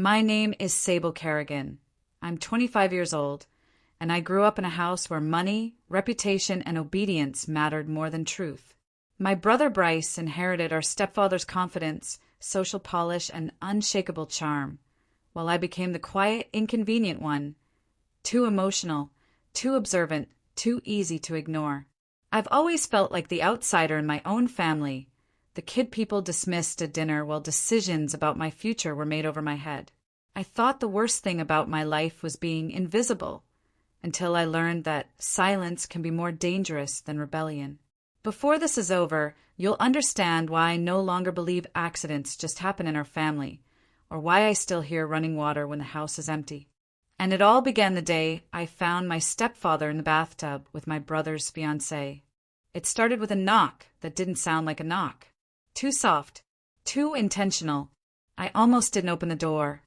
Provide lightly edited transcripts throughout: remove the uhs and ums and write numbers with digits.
My name is Sable Kerrigan. I'm 25 years old, and I grew up in a house where money, reputation, and obedience mattered more than truth. My brother Bryce inherited our stepfather's confidence, social polish, and unshakable charm, while I became the quiet, inconvenient one, too emotional, too observant, too easy to ignore. I've always felt like the outsider in my own family, the kid people dismissed at dinner while decisions about my future were made over my head. I thought the worst thing about my life was being invisible, until I learned that silence can be more dangerous than rebellion. Before this is over, you'll understand why I no longer believe accidents just happen in our family, or why I still hear running water when the house is empty. And it all began the day I found my stepfather in the bathtub with my brother's fiancée. It started with a knock that didn't sound like a knock. Too soft, too intentional. I almost didn't open the door.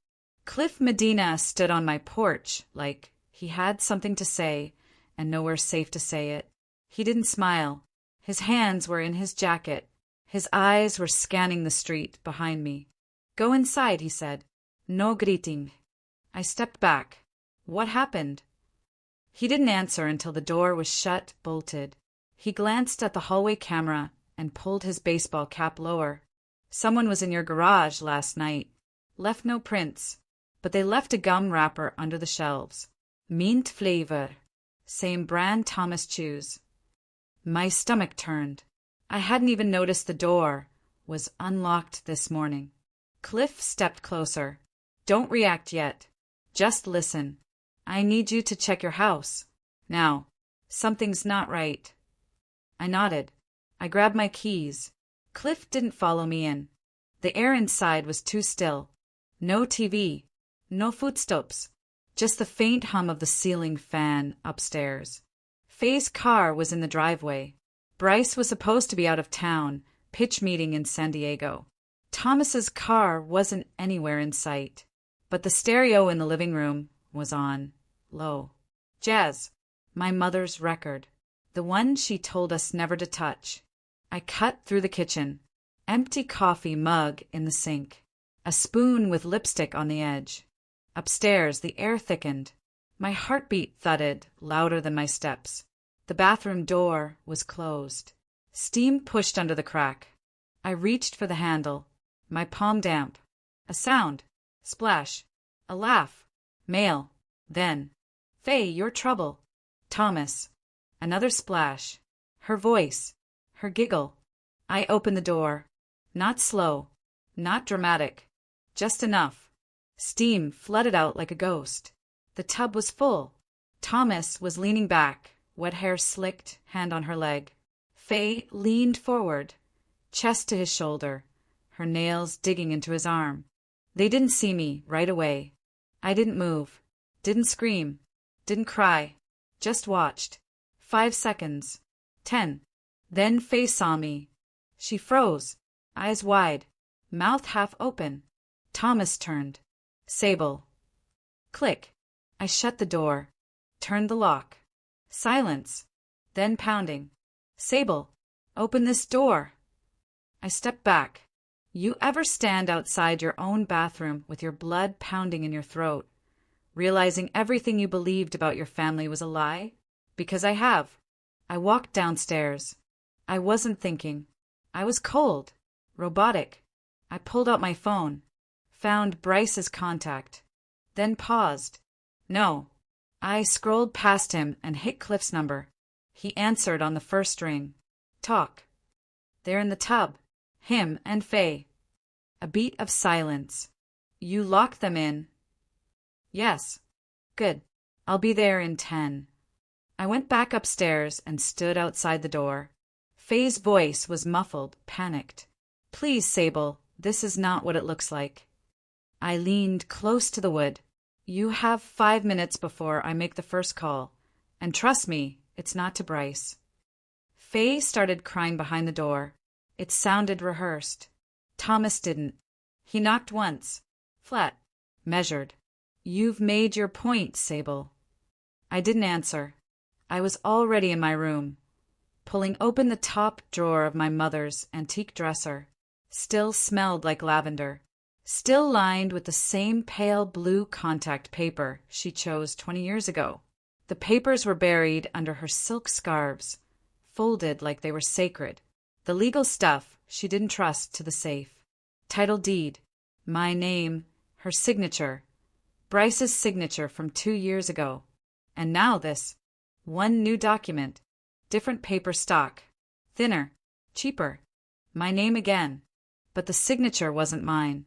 Cliff Medina stood on my porch like he had something to say and nowhere safe to say it. He didn't smile. His hands were in his jacket. His eyes were scanning the street behind me. "Go inside," he said. "No greeting." I stepped back. What happened? He didn't answer until the door was shut, bolted. He glanced at the hallway camera and pulled his baseball cap lower. "Someone was in your garage last night. Left no prints, but they left a gum wrapper under the shelves. Mint flavor. Same brand Thomas chews." My stomach turned. I hadn't even noticed the door was unlocked this morning. Cliff stepped closer. "Don't react yet. Just listen. I need you to check your house. Now, something's not right." I nodded. I grabbed my keys. Cliff didn't follow me in. The air inside was too still. No TV. No footsteps. Just the faint hum of the ceiling fan upstairs. Faye's car was in the driveway. Bryce was supposed to be out of town, pitch meeting in San Diego. Thomas's car wasn't anywhere in sight, but the stereo in the living room was on, low. Jazz, my mother's record, the one she told us never to touch. I cut through the kitchen. Empty coffee mug in the sink. A spoon with lipstick on the edge. Upstairs, the air thickened. My heartbeat thudded louder than my steps. The bathroom door was closed. Steam pushed under the crack. I reached for the handle. My palm damp. A sound. Splash. A laugh. Mail. Then. "Faye, you're trouble." Thomas. Another splash. Her voice. Her giggle. I opened the door. Not slow. Not dramatic. Just enough. Steam flooded out like a ghost. The tub was full. Thomas was leaning back, wet hair slicked, hand on her leg. Faye leaned forward, chest to his shoulder, her nails digging into his arm. They didn't see me right away. I didn't move, didn't scream, didn't cry, just watched. 5 seconds. 10. Then Faye saw me. She froze, eyes wide, mouth half open. Thomas turned. "Sable." Click. I shut the door, turned the lock. Silence, then pounding. "Sable, open this door." I stepped back. You ever stand outside your own bathroom with your blood pounding in your throat, realizing everything you believed about your family was a lie? Because I have. I walked downstairs. I wasn't thinking. I was cold, robotic. I pulled out my phone, found Bryce's contact, then paused. No. I scrolled past him and hit Cliff's number. He answered on the first ring. "Talk." "They're in the tub. Him and Faye." A beat of silence. "You locked them in?" "Yes." "Good. I'll be there in 10. I went back upstairs and stood outside the door. Faye's voice was muffled, panicked. "Please, Sable, this is not what it looks like." I leaned close to the wood. "You have 5 minutes before I make the first call, and trust me, it's not to Bryce." Faye started crying behind the door. It sounded rehearsed. Thomas didn't. He knocked once. Flat. Measured. "You've made your point, Sable." I didn't answer. I was already in my room, pulling open the top drawer of my mother's antique dresser. Still smelled like lavender. still lined with the same pale blue contact paper she chose 20 years ago. The papers were buried under her silk scarves, folded like they were sacred. The legal stuff she didn't trust to the safe. Title deed, my name, her signature, Bryce's signature from 2 years ago. And now this. One new document, different paper stock, thinner, cheaper. My name again. But the signature wasn't mine.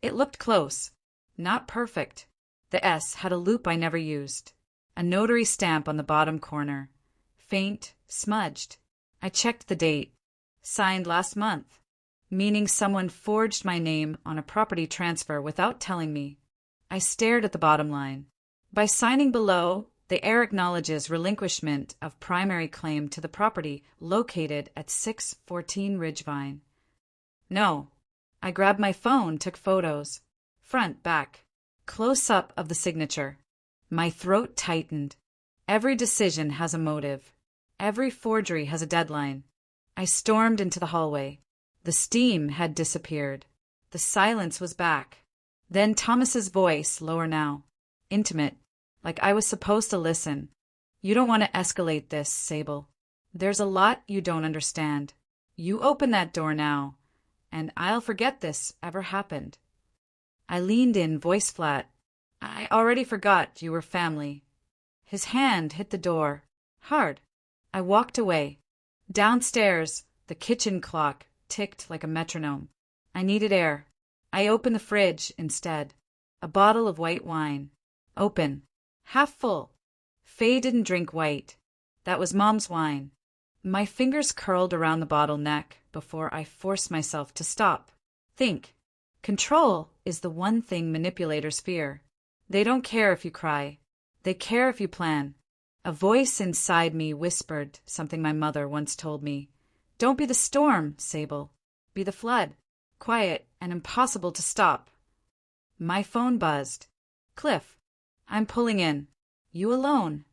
It looked close, not perfect. The S had a loop I never used. A notary stamp on the bottom corner. Faint, smudged. I checked the date. Signed last month. Meaning someone forged my name on a property transfer without telling me. I stared at the bottom line. By signing below, the heir acknowledges relinquishment of primary claim to the property located at 614 Ridgevine. No. I grabbed my phone, took photos. Front, back. Close up of the signature. My throat tightened. Every decision has a motive. Every forgery has a deadline. I stormed into the hallway. The steam had disappeared. The silence was back. Then Thomas's voice, lower now. Intimate, like I was supposed to listen. You don't want to escalate this, Sable. There's a lot you don't understand. You open that door now, and I'll forget this ever happened. I leaned in, voice flat. I already forgot you were family. His hand hit the door. Hard. I walked away. Downstairs, the kitchen clock ticked like a metronome. I needed air. I opened the fridge instead. A bottle of white wine. Open. Half full. Faye didn't drink white. That was Mom's wine. My fingers curled around the bottle neck before I forced myself to stop. Think. Control is the one thing manipulators fear. They don't care if you cry. They care if you plan. A voice inside me whispered something my mother once told me. Don't be the storm, Sable. Be the flood. Quiet and impossible to stop. My phone buzzed. Cliff, I'm pulling in. You alone?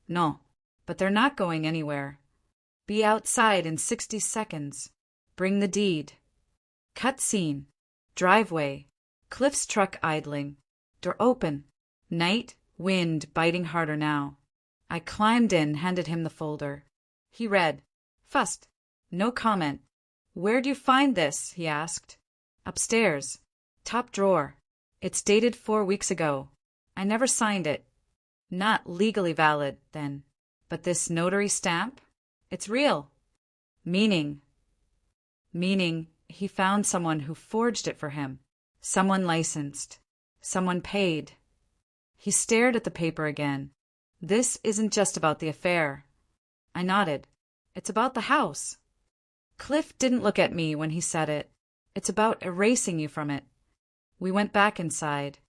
No, but they're not going anywhere. Be outside in 60 seconds. Bring the deed. Cut scene. Driveway. Cliff's truck idling. Door open. Night, wind biting harder now. I climbed in, handed him the folder. He read. Fussed. No comment. Where'd you find this? He asked. Upstairs. Top drawer. It's dated 4 weeks ago. I never signed it. Not legally valid, then. But this notary stamp? It's real. Meaning he found someone who forged it for him. Someone licensed. Someone paid. He stared at the paper again. This isn't just about the affair. I nodded. It's about the house. Cliff didn't look at me when he said it. It's about erasing you from it. We went back inside.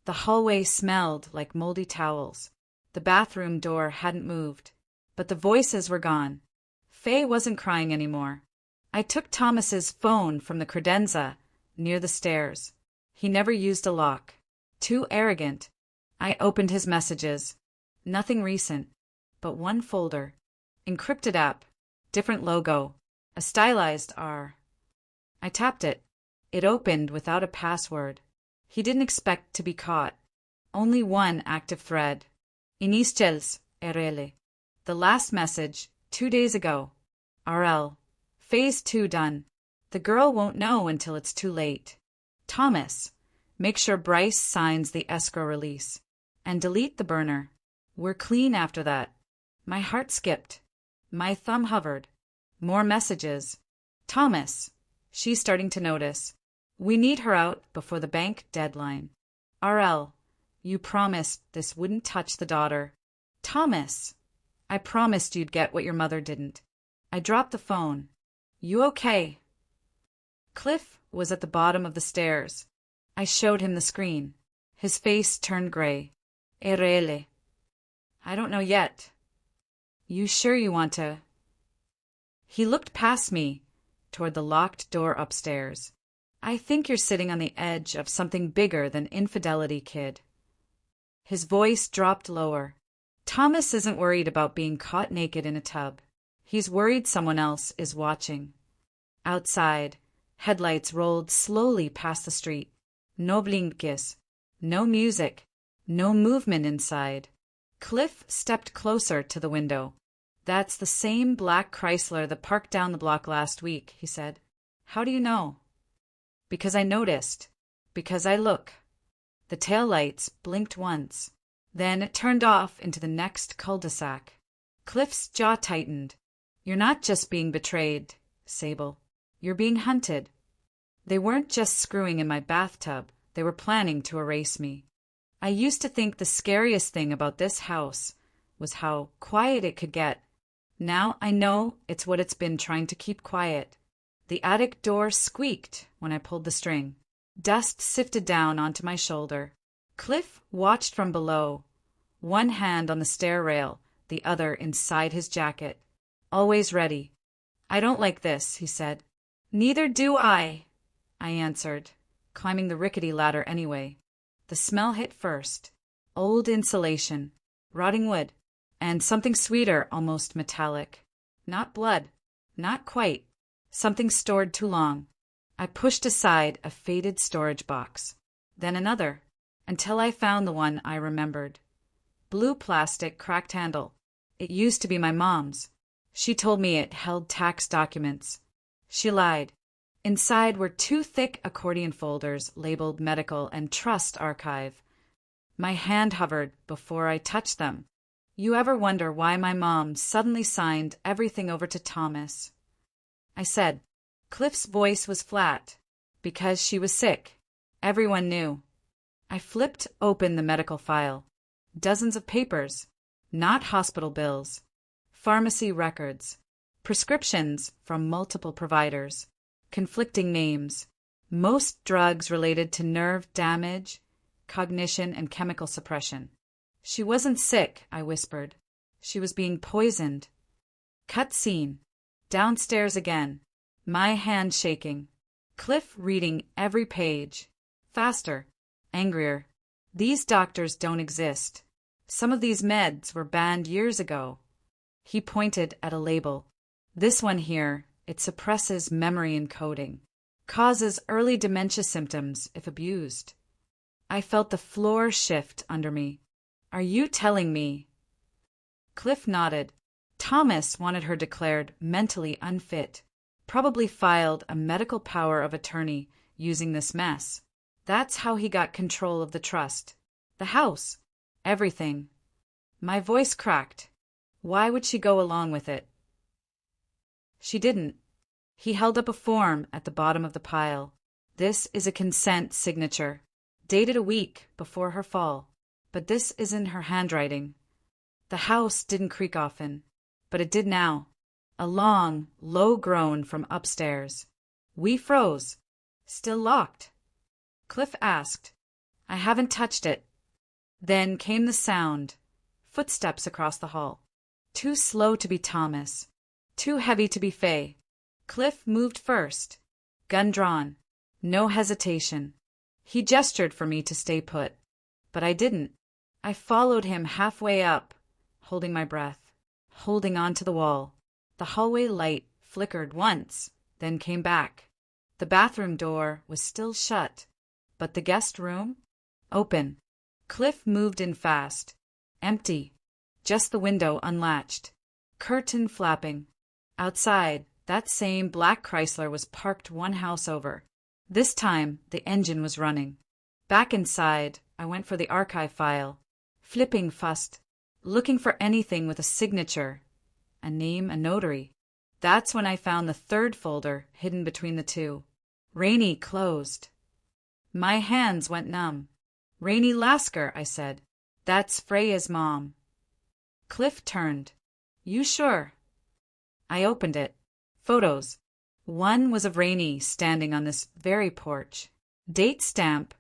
The hallway smelled like moldy towels. The bathroom door hadn't moved. But the voices were gone. Faye wasn't crying anymore. I took Thomas's phone from the credenza near the stairs. He never used a lock. Too arrogant. I opened his messages. Nothing recent, but one folder. Encrypted app. Different logo. A stylized R. I tapped it. It opened without a password. He didn't expect to be caught. Only one active thread. Inicials, RL. The last message, 2 days ago. RL. Phase 2 done. The girl won't know until it's too late. Thomas. Make sure Bryce signs the escrow release. And delete the burner. We're clean after that. My heart skipped. My thumb hovered. More messages. Thomas. She's starting to notice. We need her out before the bank deadline. RL. You promised this wouldn't touch the daughter. Thomas. I promised you'd get what your mother didn't. I dropped the phone. You okay? Cliff was at the bottom of the stairs. I showed him the screen. His face turned gray. RL. I don't know yet. You sure you want to? He looked past me, toward the locked door upstairs. I think you're sitting on the edge of something bigger than infidelity, kid. His voice dropped lower. Thomas isn't worried about being caught naked in a tub. He's worried someone else is watching. Outside, Headlights rolled slowly past the street. No blinkes, no music, no movement inside. Cliff stepped closer to the window. "That's the same black Chrysler that parked down the block last week," he said. "How do you know?" "Because I noticed. Because I look." The taillights blinked once. Then it turned off into the next cul-de-sac. Cliff's jaw tightened. "You're not just being betrayed, Sable. You're being hunted." They weren't just screwing in my bathtub. They were planning to erase me. I used to think the scariest thing about this house was how quiet it could get. Now I know it's what it's been trying to keep quiet. The attic door squeaked when I pulled the string. Dust sifted down onto my shoulder. Cliff watched from below, one hand on the stair rail, the other inside his jacket. "Always ready." "I don't like this," he said. "Neither do I answered, climbing the rickety ladder anyway. The smell hit first. Old insulation, rotting wood, and something sweeter, almost metallic. Not blood. Not quite. Something stored too long. I pushed aside a faded storage box, then another, until I found the one I remembered. Blue plastic, cracked handle. It used to be my mom's. She told me it held tax documents. She lied. Inside were two thick accordion folders labeled Medical and Trust Archive. My hand hovered before I touched them. You ever wonder why my mom suddenly signed everything over to Thomas? I said. Cliff's voice was flat. Because she was sick. Everyone knew. I flipped open the medical file. Dozens of papers. Not hospital bills. Pharmacy records. Prescriptions from multiple providers. Conflicting names. Most drugs related to nerve damage, cognition, and chemical suppression. She wasn't sick, I whispered. She was being poisoned. Cut scene. Downstairs again. My hand shaking. Cliff reading every page. Faster. Angrier. These doctors don't exist. Some of these meds were banned years ago. He pointed at a label. This one here, it suppresses memory encoding. Causes early dementia symptoms if abused. I felt the floor shift under me. Are you telling me? Cliff nodded. Thomas wanted her declared mentally unfit. Probably filed a medical power of attorney using this mess. That's how he got control of the trust. The house. Everything. My voice cracked. Why would she go along with it? She didn't. He held up a form at the bottom of the pile. This is a consent signature, dated a week before her fall. But this isn't her handwriting. The house didn't creak often, but it did now. A long, low groan from upstairs. We froze. Still locked. Cliff asked. I haven't touched it. Then came the sound. Footsteps across the hall. Too slow to be Thomas. Too heavy to be Faye. Cliff moved first. Gun drawn. No hesitation. He gestured for me to stay put. But I didn't. I followed him halfway up, holding my breath, holding on to the wall. The hallway light flickered once, then came back. The bathroom door was still shut, but the guest room? Open. Cliff moved in fast. Empty. Just the window unlatched. Curtain flapping. Outside, that same black Chrysler was parked one house over. This time, the engine was running. Back inside, I went for the archive file. Flipping fussed. Looking for anything with a signature. A name, a notary. That's when I found the third folder hidden between the two. Rainey closed. My hands went numb. Rainey Lasker, I said. That's Freya's mom. Cliff turned. You sure? I opened it. Photos. One was of Rainey standing on this very porch. Date stamp,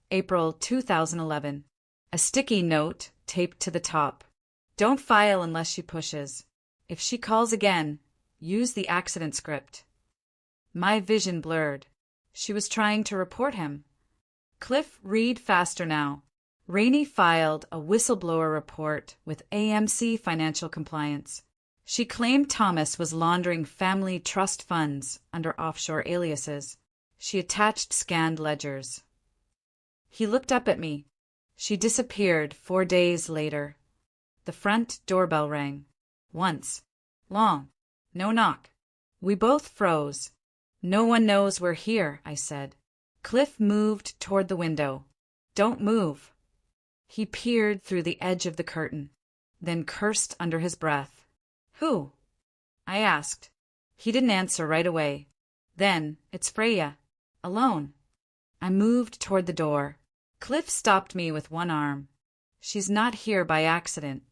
April 2011. A sticky note taped to the top. Don't file unless she pushes. If she calls again, use the accident script. My vision blurred. She was trying to report him. Cliff, read faster now. Rainey filed a whistleblower report with AMC Financial Compliance. She claimed Thomas was laundering family trust funds under offshore aliases. She attached scanned ledgers. He looked up at me. She disappeared 4 days later. The front doorbell rang. Once. Long. No knock. We both froze. No one knows we're here, I said. Cliff moved toward the window. Don't move. He peered through the edge of the curtain, then cursed under his breath. Who? I asked. He didn't answer right away. Then, it's Freya. Alone. I moved toward the door. Cliff stopped me with one arm. She's not here by accident.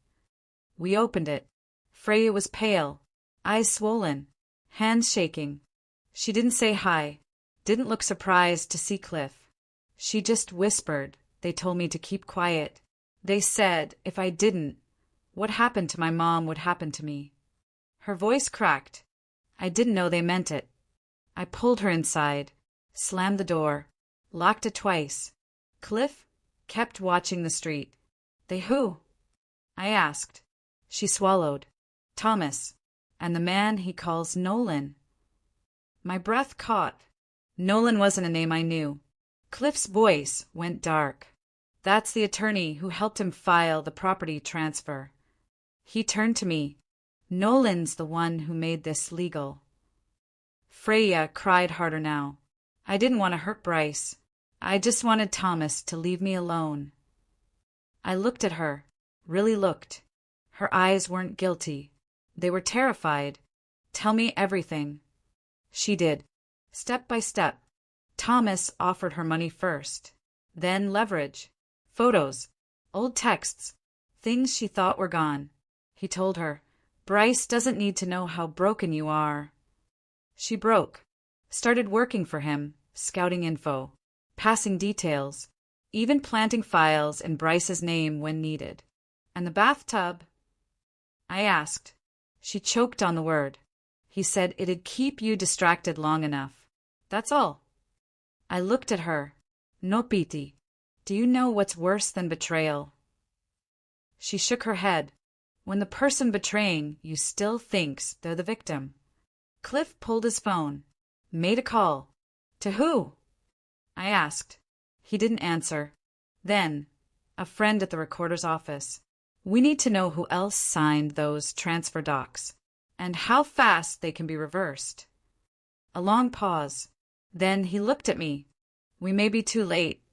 We opened it. Freya was pale, eyes swollen, hands shaking. She didn't say hi, didn't look surprised to see Cliff. She just whispered. They told me to keep quiet. They said if I didn't, what happened to my mom would happen to me. Her voice cracked. I didn't know they meant it. I pulled her inside, slammed the door, locked it twice. Cliff kept watching the street. They who? I asked. She swallowed. Thomas, and the man he calls Nolan. My breath caught. Nolan wasn't a name I knew. Cliff's voice went dark. That's the attorney who helped him file the property transfer. He turned to me. Nolan's the one who made this legal. Freya cried harder now. I didn't want to hurt Bryce. I just wanted Thomas to leave me alone. I looked at her, really looked. Her eyes weren't guilty. They were terrified. Tell me everything. She did, step by step. Thomas offered her money first, then leverage, photos, old texts, things she thought were gone. He told her, Bryce doesn't need to know how broken you are. She broke, started working for him, scouting info, passing details, even planting files in Bryce's name when needed. And the bathtub? I asked. She choked on the word. He said it'd keep you distracted long enough. That's all. I looked at her. No pity. Do you know what's worse than betrayal? She shook her head. When the person betraying you still thinks they're the victim. Cliff pulled his phone. Made a call. To who? I asked. He didn't answer. Then, a friend at the recorder's office. We need to know who else signed those transfer docs, and how fast they can be reversed. A long pause. Then he looked at me. We may be too late.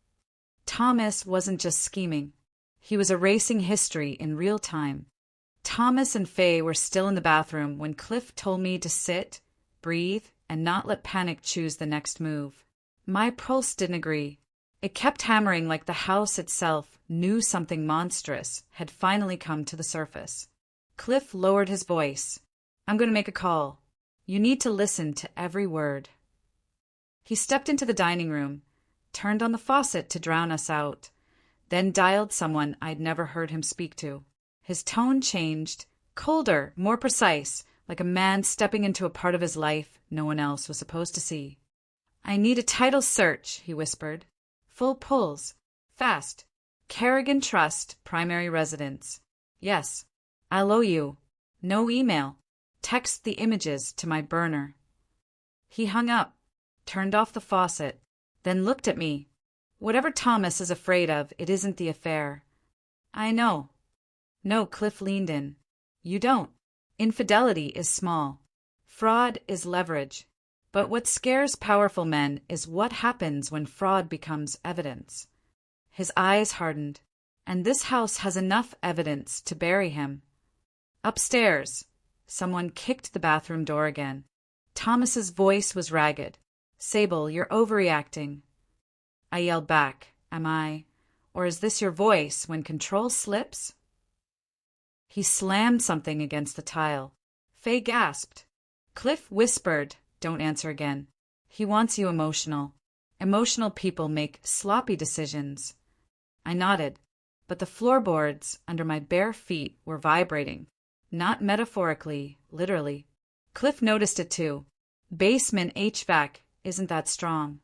Thomas wasn't just scheming. He was erasing history in real time. Thomas and Faye were still in the bathroom when Cliff told me to sit, breathe, and not let panic choose the next move. My pulse didn't agree. It kept hammering like the house itself knew something monstrous had finally come to the surface. Cliff lowered his voice. I'm going to make a call. You need to listen to every word. He stepped into the dining room, turned on the faucet to drown us out, then dialed someone I'd never heard him speak to. His tone changed, colder, more precise, like a man stepping into a part of his life no one else was supposed to see. I need a title search, he whispered. Full pulls. Fast. Kerrigan Trust, primary residence. Yes. I'll owe you. No email. Text the images to my burner. He hung up, turned off the faucet, then looked at me. Whatever Thomas is afraid of, it isn't the affair. I know. No, Cliff leaned in. You don't. Infidelity is small. Fraud is leverage. But what scares powerful men is what happens when fraud becomes evidence. His eyes hardened. And this house has enough evidence to bury him. Upstairs. Someone kicked the bathroom door again. Thomas's voice was ragged. Sable, you're overreacting. I yelled back. Am I? Or is this your voice when control slips? He slammed something against the tile. Faye gasped. Cliff whispered, don't answer again. He wants you emotional. Emotional people make sloppy decisions. I nodded, but the floorboards under my bare feet were vibrating. Not metaphorically, literally. Cliff noticed it too. Basement HVAC isn't that strong.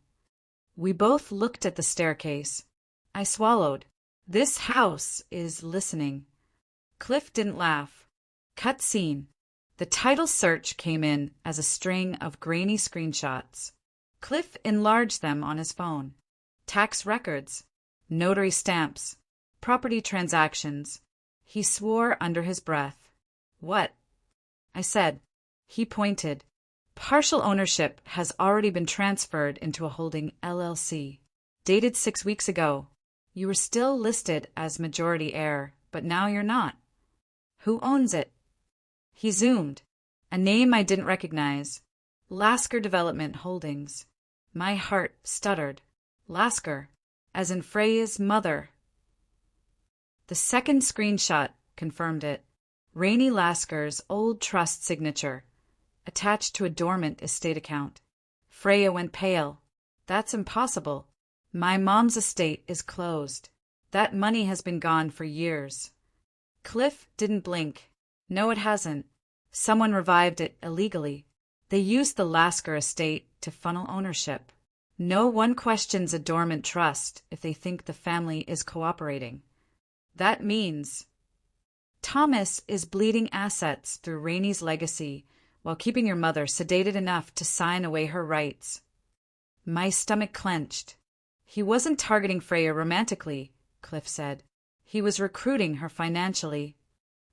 We both looked at the staircase. I swallowed. This house is listening. Cliff didn't laugh. Cut scene. The title search came in as a string of grainy screenshots. Cliff enlarged them on his phone. Tax records, notary stamps, property transactions. He swore under his breath. What? I said. He pointed. Partial ownership has already been transferred into a holding LLC. Dated 6 weeks ago. You were still listed as majority heir, but now you're not. Who owns it? He zoomed. A name I didn't recognize. Lasker Development Holdings. My heart stuttered. Lasker, as in Freya's mother. The second screenshot confirmed it. Rainey Lasker's old trust signature, attached to a dormant estate account. Freya went pale. That's impossible. My mom's estate is closed. That money has been gone for years. Cliff didn't blink. No, it hasn't. Someone revived it illegally. They used the Lasker estate to funnel ownership. No one questions a dormant trust if they think the family is cooperating. That means Thomas is bleeding assets through Rainey's legacy while keeping your mother sedated enough to sign away her rights. My stomach clenched. He wasn't targeting Freya romantically, Cliff said. He was recruiting her financially.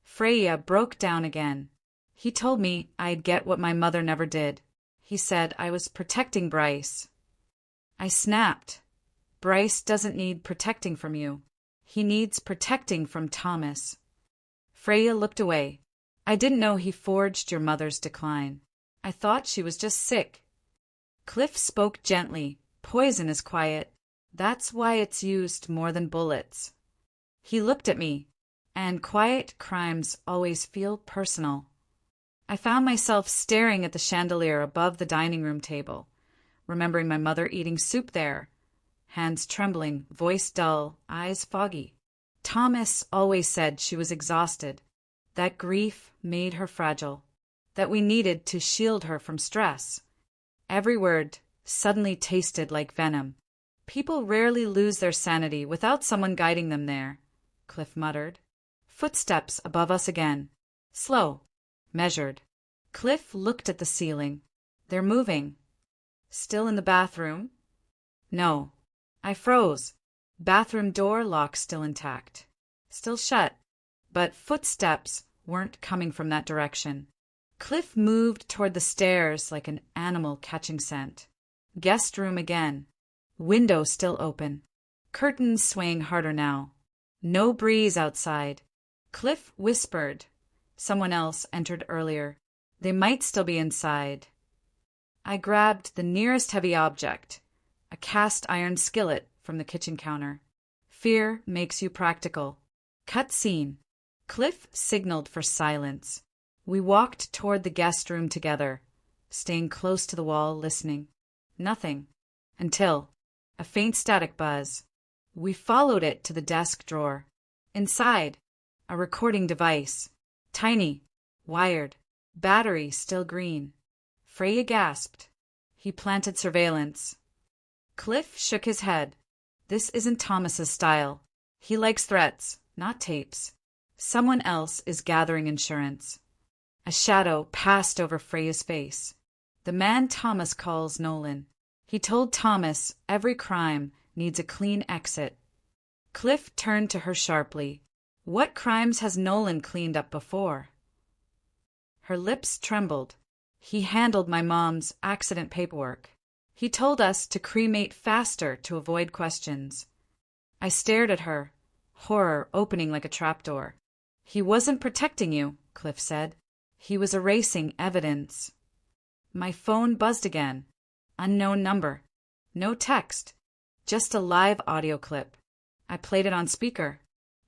Freya broke down again. He told me I'd get what my mother never did. He said I was protecting Bryce. I snapped. Bryce doesn't need protecting from you. He needs protecting from Thomas. Freya looked away. I didn't know he forged your mother's decline. I thought she was just sick. Cliff spoke gently. Poison is quiet. That's why it's used more than bullets. He looked at me, and quiet crimes always feel personal. I found myself staring at the chandelier above the dining room table, remembering my mother eating soup there, hands trembling, voice dull, eyes foggy. Thomas always said she was exhausted, that grief made her fragile, that we needed to shield her from stress. Every word suddenly tasted like venom. People rarely lose their sanity without someone guiding them there, Cliff muttered. Footsteps above us again. Slow. Measured. Cliff looked at the ceiling. They're moving. Still in the bathroom? No. I froze. Bathroom door lock still intact. Still shut. But footsteps weren't coming from that direction. Cliff moved toward the stairs like an animal catching scent. Guest room again. Window still open. Curtains swaying harder now. No breeze outside. Cliff whispered. Someone else entered earlier. They might still be inside. I grabbed the nearest heavy object, a cast iron skillet from the kitchen counter. Fear makes you practical. Cut scene. Cliff signaled for silence. We walked toward the guest room together, staying close to the wall, listening. Nothing. Until a faint static buzz. We followed it to the desk drawer. Inside, a recording device. Tiny. Wired. Battery still green. Freya gasped. He planted surveillance. Cliff shook his head. This isn't Thomas's style. He likes threats, not tapes. Someone else is gathering insurance. A shadow passed over Freya's face. The man Thomas calls Nolan. He told Thomas every crime needs a clean exit. Cliff turned to her sharply. What crimes has Nolan cleaned up before? Her lips trembled. He handled my mom's accident paperwork. He told us to cremate faster to avoid questions. I stared at her, horror opening like a trapdoor. He wasn't protecting you, Cliff said. He was erasing evidence. My phone buzzed again. Unknown number. No text. Just a live audio clip. I played it on speaker.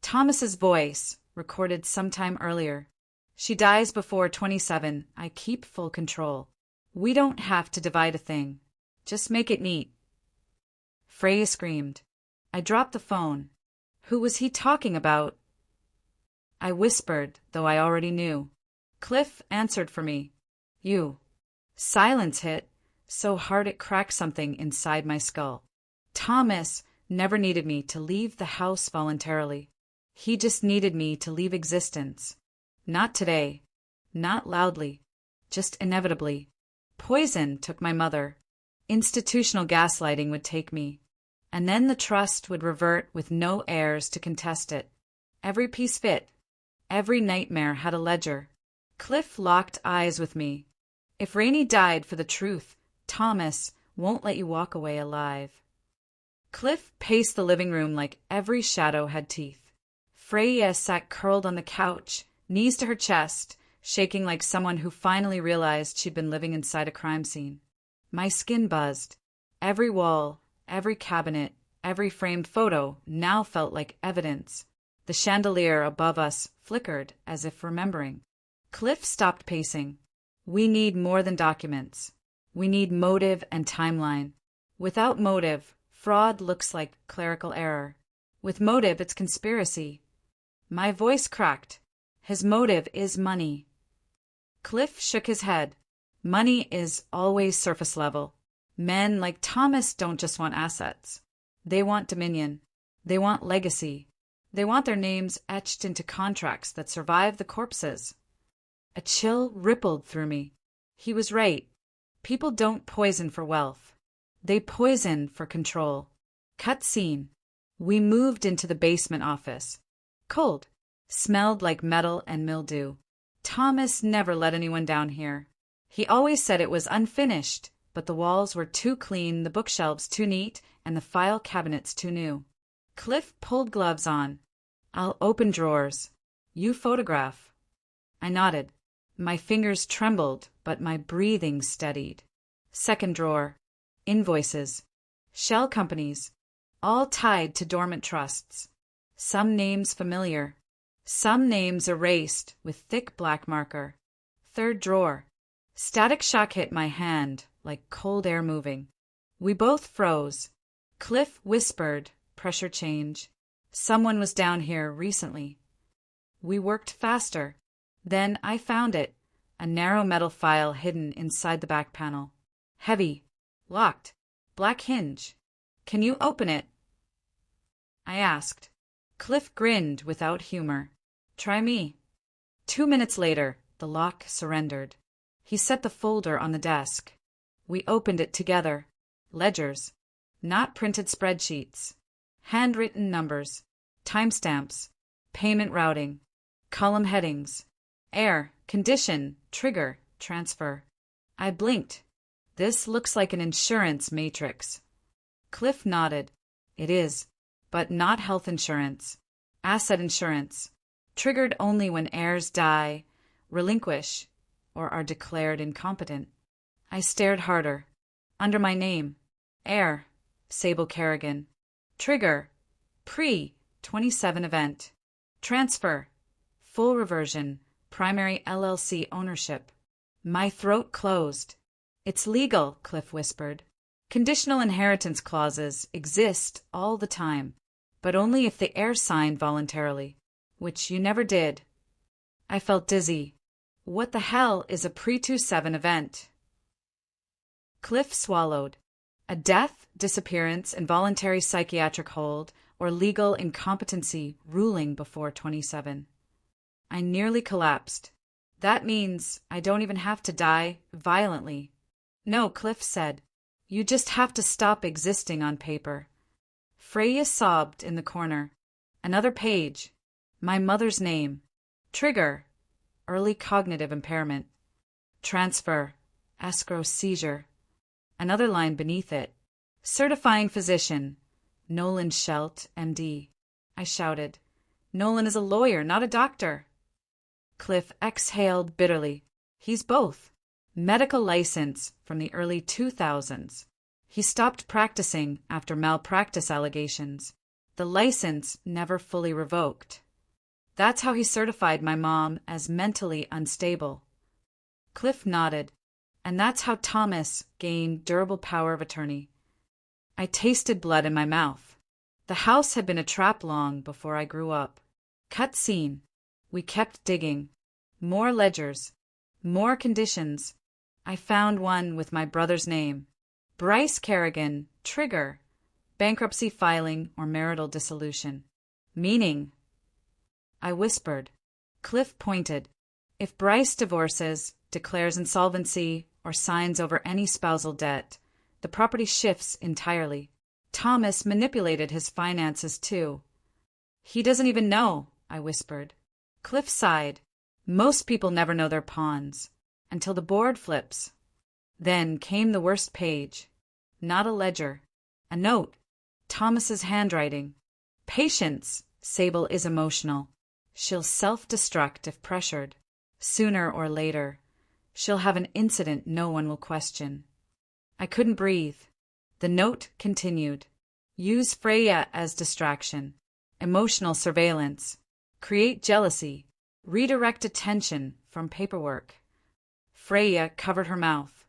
Thomas's voice, recorded sometime earlier. She dies before 27. I keep full control. We don't have to divide a thing. Just make it neat. Freya screamed. I dropped the phone. Who was he talking about? I whispered, though I already knew. Cliff answered for me. You. Silence hit, so hard it cracked something inside my skull. Thomas never needed me to leave the house voluntarily. He just needed me to leave existence. Not today. Not loudly. Just inevitably. Poison took my mother. Institutional gaslighting would take me. And then the trust would revert with no heirs to contest it. Every piece fit. Every nightmare had a ledger. Cliff locked eyes with me. If Rainey died for the truth, Thomas won't let you walk away alive. Cliff paced the living room like every shadow had teeth. Freya sat curled on the couch, knees to her chest, shaking like someone who finally realized she'd been living inside a crime scene. My skin buzzed. Every wall, every cabinet, every framed photo now felt like evidence. The chandelier above us flickered as if remembering. Cliff stopped pacing. We need more than documents. We need motive and timeline. Without motive, fraud looks like clerical error. With motive, it's conspiracy. My voice cracked. His motive is money. Cliff shook his head. Money is always surface level. Men like Thomas don't just want assets. They want dominion. They want legacy. They want their names etched into contracts that survive the corpses. A chill rippled through me. He was right. People don't poison for wealth. They poison for control. Cut scene. We moved into the basement office. Cold. Smelled like metal and mildew. Thomas never let anyone down here. He always said it was unfinished, but the walls were too clean, the bookshelves too neat, and the file cabinets too new. Cliff pulled gloves on. I'll open drawers. You photograph. I nodded. My fingers trembled, but my breathing steadied. Second drawer. Invoices. Shell companies. All tied to dormant trusts. Some names familiar. Some names erased with thick black marker. Third drawer. Static shock hit my hand, like cold air moving. We both froze. Cliff whispered, pressure change. Someone was down here recently. We worked faster. Then I found it, a narrow metal file hidden inside the back panel. Heavy, locked, black hinge. Can you open it? I asked. Cliff grinned without humor. Try me. 2 minutes later, the lock surrendered. He set the folder on the desk. We opened it together. Ledgers. Not printed spreadsheets. Handwritten numbers. Timestamps. Payment routing. Column headings. Heir, condition, trigger, transfer. I blinked. This looks like an insurance matrix. Cliff nodded. It is, but not health insurance. Asset insurance. Triggered only when heirs die, relinquish, or are declared incompetent. I stared harder. Under my name. Heir, Sable Kerrigan. Trigger, pre-27 event. Transfer, full reversion, primary LLC ownership. My throat closed. It's legal, Cliff whispered. Conditional inheritance clauses exist all the time, but only if the heir signed voluntarily, which you never did. I felt dizzy. What the hell is a pre-27 event? Cliff swallowed. A death, disappearance, involuntary psychiatric hold, or legal incompetency ruling before 27. I nearly collapsed. That means I don't even have to die violently. No, Cliff said. You just have to stop existing on paper. Freya sobbed in the corner. Another page. My mother's name. Trigger. Early cognitive impairment. Transfer. Escrow seizure. Another line beneath it. Certifying physician. Nolan Schelt, MD. I shouted. Nolan is a lawyer, not a doctor. Cliff exhaled bitterly. He's both. Medical license from the early 2000s. He stopped practicing after malpractice allegations. The license never fully revoked. That's how he certified my mom as mentally unstable. Cliff nodded. And that's how Thomas gained durable power of attorney. I tasted blood in my mouth. The house had been a trap long before I grew up. Cut scene. We kept digging. More ledgers. More conditions. I found one with my brother's name. Bryce Kerrigan, trigger. Bankruptcy filing or marital dissolution. Meaning. I whispered. Cliff pointed. If Bryce divorces, declares insolvency, or signs over any spousal debt, The property shifts entirely. Thomas manipulated his finances too. He doesn't even know, I whispered. Cliff sighed. Most people never know their pawns, until the board flips. Then came the worst page. Not a ledger. A note. Thomas's handwriting. Patience. Sable is emotional. She'll self-destruct if pressured. Sooner or later, she'll have an incident no one will question. I couldn't breathe. The note continued. Use Freya as distraction. Emotional surveillance. Create jealousy. Redirect attention from paperwork. Freya covered her mouth.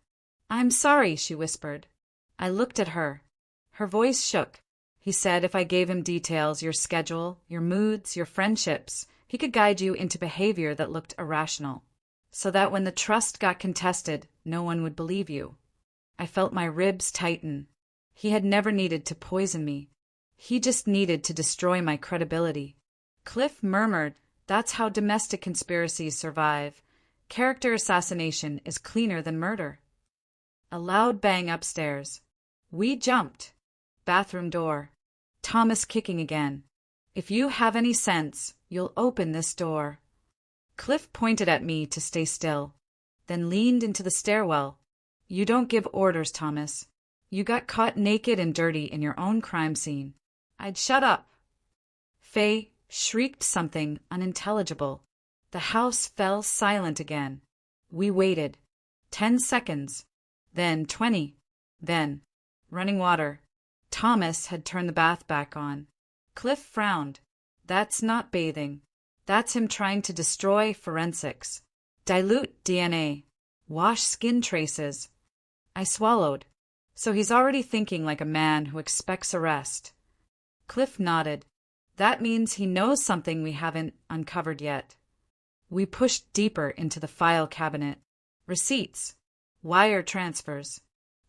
I'm sorry, she whispered. I looked at her. Her voice shook. He said if I gave him details, your schedule, your moods, your friendships, he could guide you into behavior that looked irrational, so that when the trust got contested, no one would believe you. I felt my ribs tighten. He had never needed to poison me. He just needed to destroy my credibility. Cliff murmured, that's how domestic conspiracies survive. Character assassination is cleaner than murder. A loud bang upstairs. We jumped. Bathroom door. Thomas kicking again. If you have any sense, you'll open this door. Cliff pointed at me to stay still, then leaned into the stairwell. You don't give orders, Thomas. You got caught naked and dirty in your own crime scene. I'd shut up. Faye shrieked something unintelligible. The house fell silent again. We waited. 10 seconds. Then 20. Then running water. Thomas had turned the bath back on. Cliff frowned. That's not bathing. That's him trying to destroy forensics. Dilute DNA. Wash skin traces. I swallowed. So he's already thinking like a man who expects arrest. Cliff nodded. That means he knows something we haven't uncovered yet. We pushed deeper into the file cabinet. Receipts. Wire transfers.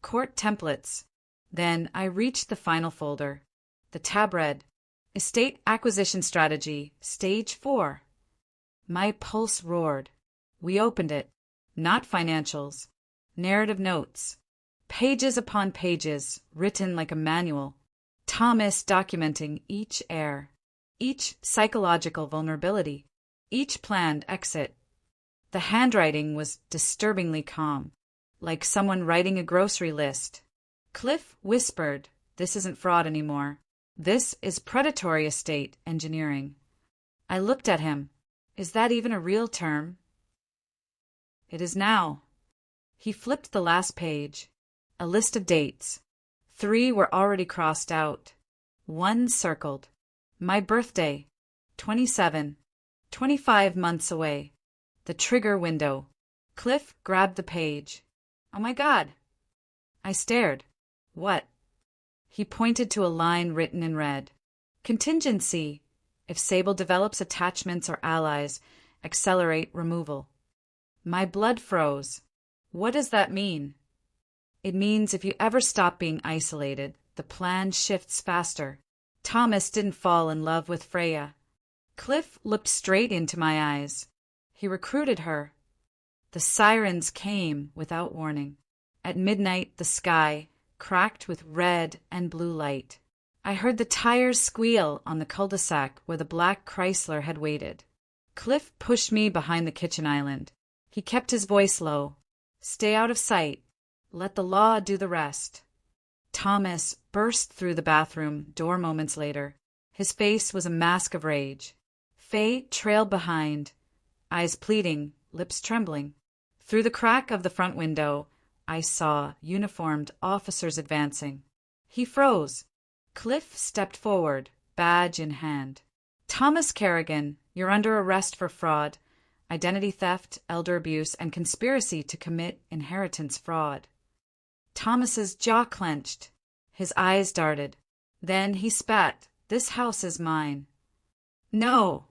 Court templates. Then I reached the final folder. The tab read, Estate Acquisition Strategy, Stage 4. My pulse roared. We opened it. Not financials. Narrative notes. Pages upon pages, written like a manual. Thomas documenting each error, each psychological vulnerability, each planned exit. The handwriting was disturbingly calm, like someone writing a grocery list. Cliff whispered, This isn't fraud anymore. This is predatory estate engineering. I looked at him. Is that even a real term? It is now. He flipped the last page. A list of dates. 3 were already crossed out. 1 circled. My birthday. 27. 25 months away. The trigger window. Cliff grabbed the page. Oh my God. I stared. What? He pointed to a line written in red. Contingency. If Sable develops attachments or allies, accelerate removal. My blood froze. What does that mean? It means if you ever stop being isolated, the plan shifts faster. Thomas didn't fall in love with Freya. Cliff looked straight into my eyes. He recruited her. The sirens came without warning. At midnight, the sky cracked with red and blue light. I heard the tires squeal on the cul-de-sac where the black Chrysler had waited. Cliff pushed me behind the kitchen island. He kept his voice low. Stay out of sight. Let the law do the rest. Thomas burst through the bathroom door moments later. His face was a mask of rage. Faye trailed behind, eyes pleading, lips trembling. Through the crack of the front window, I saw uniformed officers advancing. He froze. Cliff stepped forward, badge in hand. Thomas Kerrigan, you're under arrest for fraud, identity theft, elder abuse, and conspiracy to commit inheritance fraud. Thomas's jaw clenched. His eyes darted. Then he spat. This house is mine. No!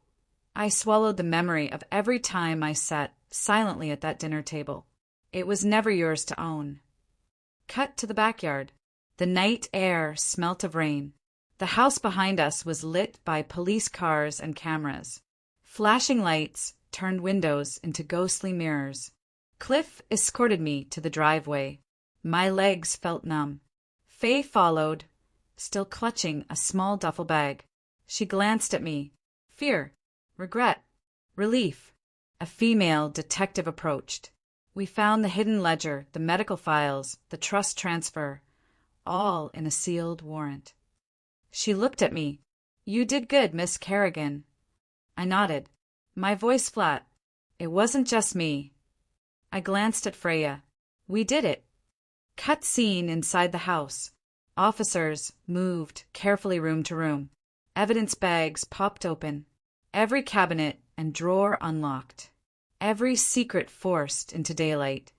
I swallowed the memory of every time I sat silently at that dinner table. It was never yours to own. Cut to the backyard. The night air smelt of rain. The house behind us was lit by police cars and cameras. Flashing lights turned windows into ghostly mirrors. Cliff escorted me to the driveway. My legs felt numb. Faye followed, still clutching a small duffel bag. She glanced at me. Fear, regret, relief. A female detective approached. We found the hidden ledger, the medical files, the trust transfer, all in a sealed warrant. She looked at me. You did good, Miss Kerrigan. I nodded, my voice flat. It wasn't just me. I glanced at Freya. We did it. Cut scene inside the house. Officers moved carefully room to room. Evidence bags popped open. Every cabinet and drawer unlocked. Every secret forced into daylight.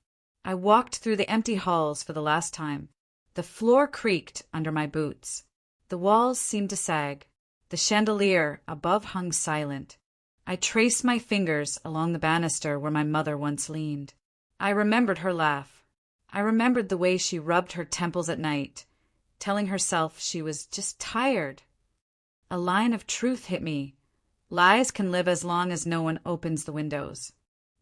I walked through the empty halls for the last time. The floor creaked under my boots. The walls seemed to sag. The chandelier above hung silent. I traced my fingers along the banister where my mother once leaned. I remembered her laugh. I remembered the way she rubbed her temples at night, telling herself she was just tired. A line of truth hit me. Lies can live as long as no one opens the windows.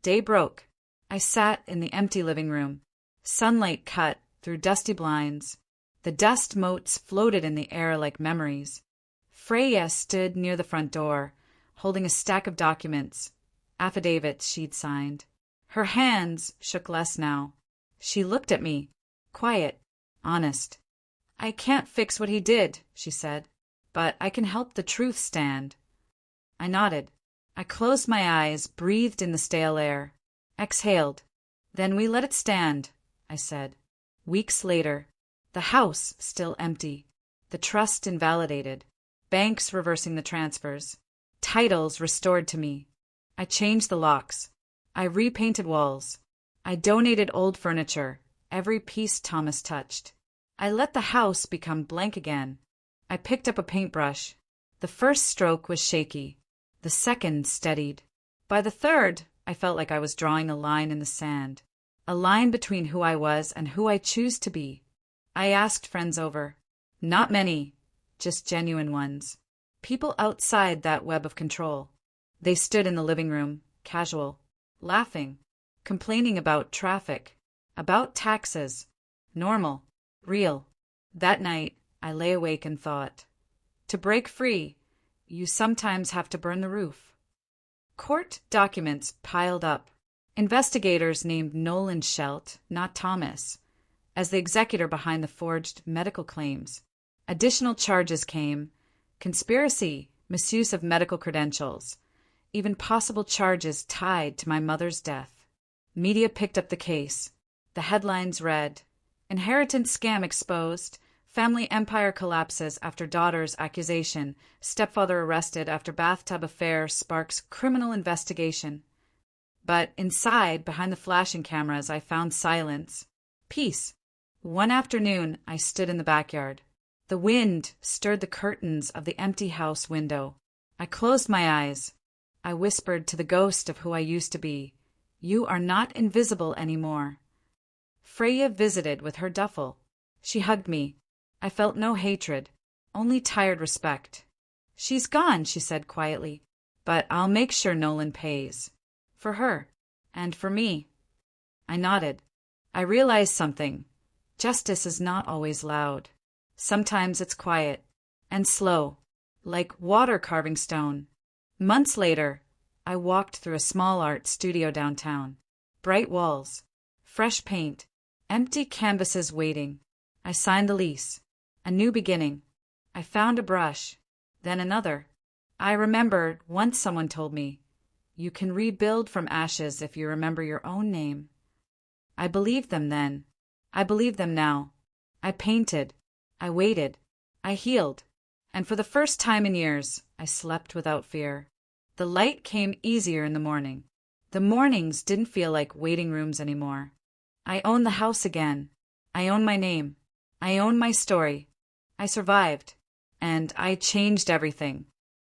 Day broke. I sat in the empty living room. Sunlight cut through dusty blinds. The dust motes floated in the air like memories. Freya stood near the front door, holding a stack of documents, affidavits she'd signed. Her hands shook less now. She looked at me, quiet, honest. I can't fix what he did, she said, but I can help the truth stand. I nodded. I closed my eyes, breathed in the stale air, exhaled. Then we let it stand, I said. Weeks later, the house still empty, the trust invalidated, banks reversing the transfers, titles restored to me. I changed the locks. I repainted walls. I donated old furniture, every piece Thomas touched. I let the house become blank again. I picked up a paintbrush. The first stroke was shaky. The second steadied. By the third, I felt like I was drawing a line in the sand, a line between who I was and who I choose to be. I asked friends over. Not many, just genuine ones. People outside that web of control. They stood in the living room, casual, laughing, complaining about traffic, about taxes. Normal, real. That night, I lay awake and thought. To break free, you sometimes have to burn the roof. Court documents piled up. Investigators named Nolan Schelt, not Thomas, as the executor behind the forged medical claims. Additional charges came: conspiracy, misuse of medical credentials, even possible charges tied to my mother's death. Media picked up the case. The headlines read, "Inheritance scam exposed. Family empire collapses after daughter's accusation. Stepfather arrested after bathtub affair sparks criminal investigation." But inside, behind the flashing cameras, I found silence. Peace. One afternoon, I stood in the backyard. The wind stirred the curtains of the empty house window. I closed my eyes. I whispered to the ghost of who I used to be, "You are not invisible anymore." Freya visited with her duffel. She hugged me. I felt no hatred, only tired respect. "She's gone," she said quietly, "but I'll make sure Nolan pays. For her, and for me." I nodded. I realized something. Justice is not always loud. Sometimes it's quiet and slow, like water carving stone. Months later, I walked through a small art studio downtown. Bright walls, fresh paint, empty canvases waiting. I signed the lease. A new beginning. I found a brush, then another. I remembered once someone told me, "You can rebuild from ashes if you remember your own name." I believed them then. I believe them now. I painted. I waited. I healed. And for the first time in years, I slept without fear. The light came easier in the morning. The mornings didn't feel like waiting rooms anymore. I own the house again. I own my name. I own my story. I survived. And I changed everything.